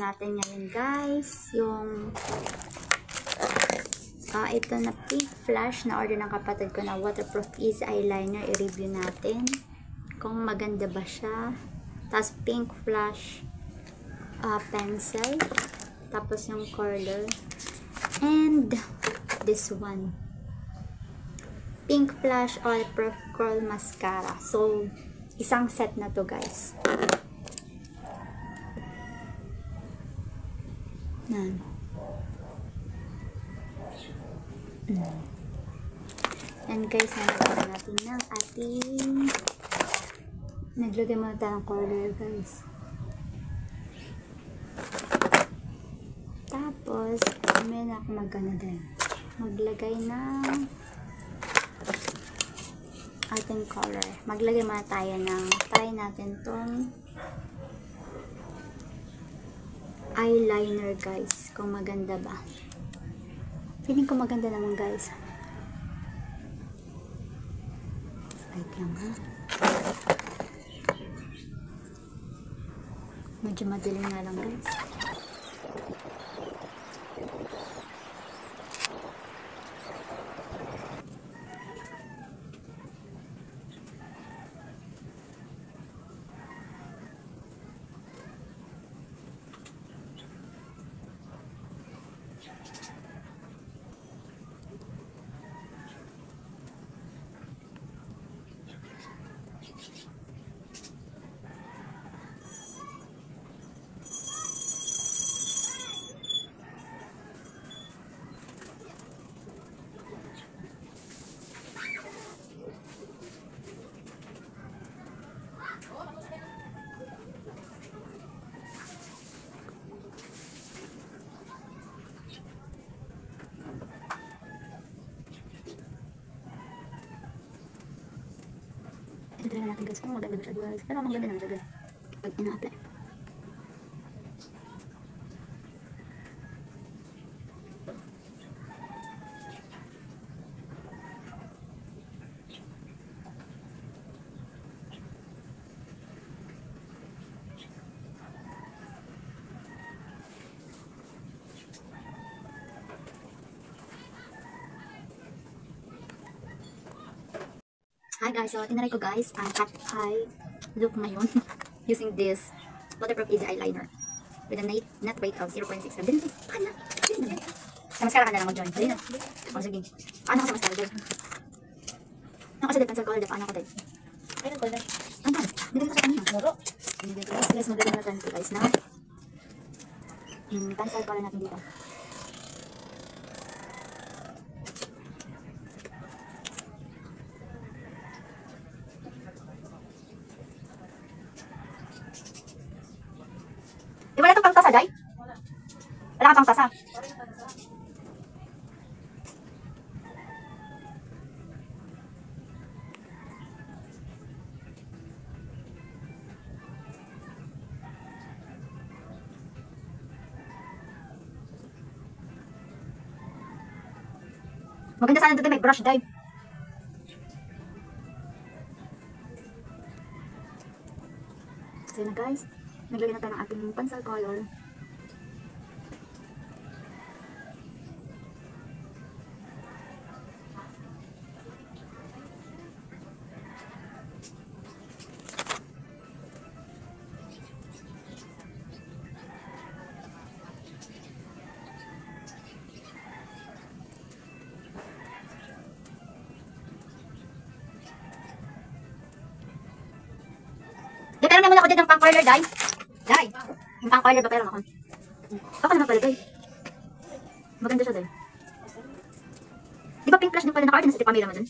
natin ngayon guys, yung ito na pink flash na order ng kapatid ko na waterproof easy eyeliner. I-review natin kung maganda ba siya. Tapos pink flash pencil. Tapos yung curler. And this one. Pink flash all curl mascara. So, isang set na to guys. Yan. And guys, nalagyan natin ng ating naglagay muna tayo ng color guys. Tapos may na ako maglagay ng ating color. Maglagay muna tayo ng try natin tong eyeliner guys, kung maganda ba. Feeling ko maganda naman guys. Wait lang ha. Medyo madilim na lang guys. Ito na natin guys, kung maganda ba siya guys. Pero maganda naman siya guys pag ina-apply. Hi guys, so tinry ko guys ang cat eye look ngayon using this waterproof easy eyeliner with a net weight of 0.6. Dali na, paano? Sa mascara ka na lang mag-join. Dali na. O sige. Paano ko sa mascara dyan? Ano kasi pencil color, paano ko dyan? Ayun color. Ano? Nilagay ko sa kanina. Muro. Nilagay ko guys, maglagay natin ito guys na pencil color natin dito. Di ba itong pangtasa, Jai? Wala ka pangtasa. Maganda sana dito may brush, Jai. So yun na guys. Naglagay na tayo ng ating pencil color. Pero naman ako din ng pang-color, guys. Dai! Yung pang-color ba pero ako? Baka naman pala, Day. Maganda siya, Day. Di ba pink flash din pala naka-order na sa Pamela mo dun?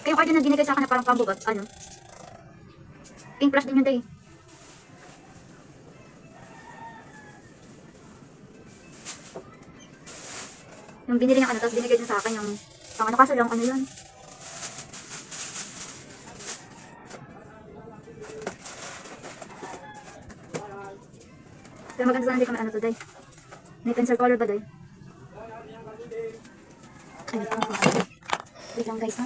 Kaya yung order na ginagay sa akin na parang pambubat, ano? Pink flash din yun, Day. Yung binili niyang ano, tapos binigay din sa akin yung pang ano, kaso lang, ano yun? Pero maganda sana hindi kami ano to, Day. May pencil color ba, Day? Ay, wait lang guys, ha?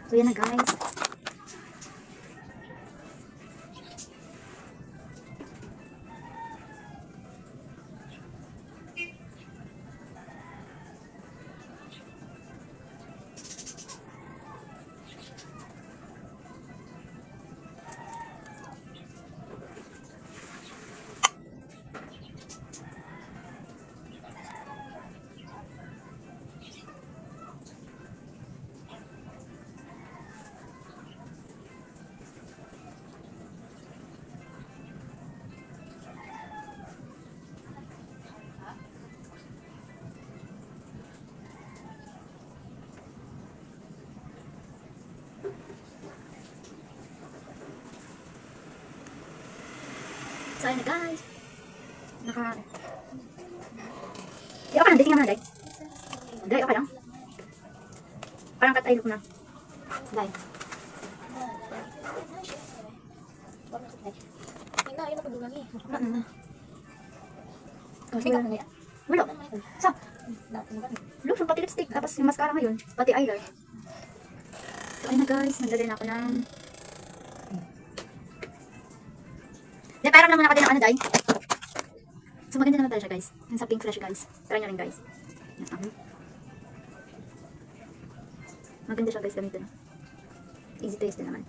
So, yan na guys. So, ayun na guys. Okay lang, dating naman na, guys. Dry, okay lang. Parang cut eye look na. Dry. Wala. Sa? Lotion, pati lipstick. Tapos yung mascara ngayon. Pati eyeliner. So, ayun na guys. Nagdali na ako ng... Parang lang muna ako din ng ano, Day. So, maganda naman pala siya, guys. Yung sa Pink Fresh, guys. Try nyo rin, guys. Maganda siya, guys, gamitin. Easy to use din naman.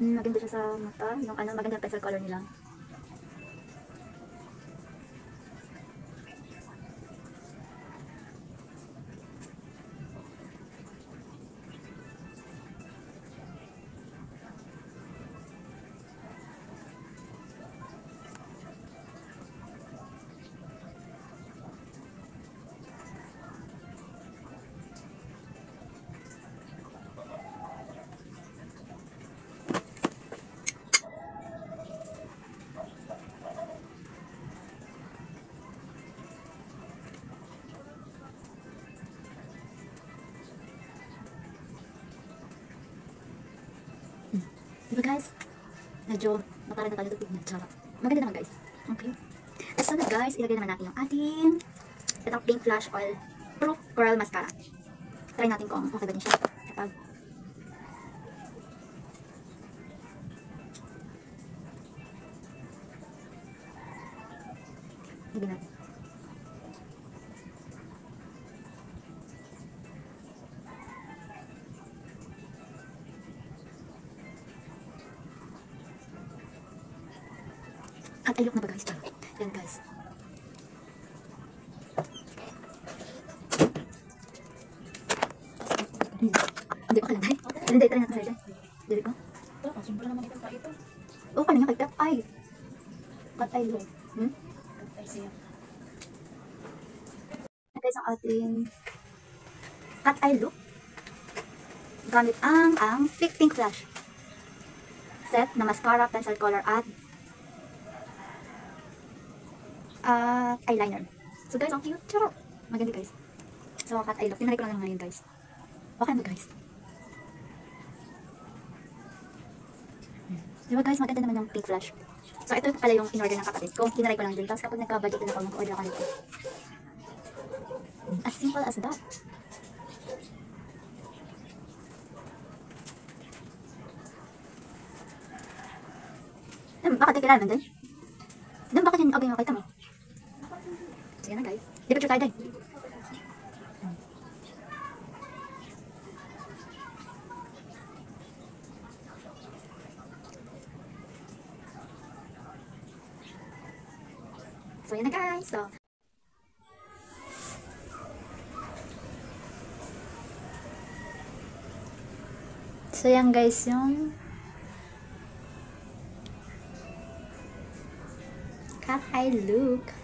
Maganda siya sa mata. Yung ano, maganda yung pencil color nila. Diba guys? Medyo makarang na tayo ito. Maganda naman guys. Okay. At so na guys, ilagay naman natin yung ating itong Pink Flash Oil Proof Coral Mascara. Try natin kung okay ba din siya. Kapag hindi natin. At ay look na ba guys? Yan guys. Hindi ko kalang dahil. Hindi, try natin sa'yo. Dili ko. Sumpah naman ito pa ito. Oo, paano yung kay cut eye? Cut eye look. Cut eye siya. Guys, ang ating cut eye look. Gamit ang Pink Flash set na mascara, pencil color at eyeliner. So guys, ang cute. Charot. Maganda guys. So, cut eye look. Tinry ko lang ngayon guys. Okay mo guys. Diba guys, maganda naman yung Pink Flash. So, ito pala yung in-order ng kapatid ko. Tinry ko lang din. Tapos kapag nagka-budget din ako, mag-order ako nito. As simple as that. Bakit kailangan din? Bakit yun okay makita mo? Sige na guys. Di picture tayo din. So yan na guys. So yan guys yung cut eye look.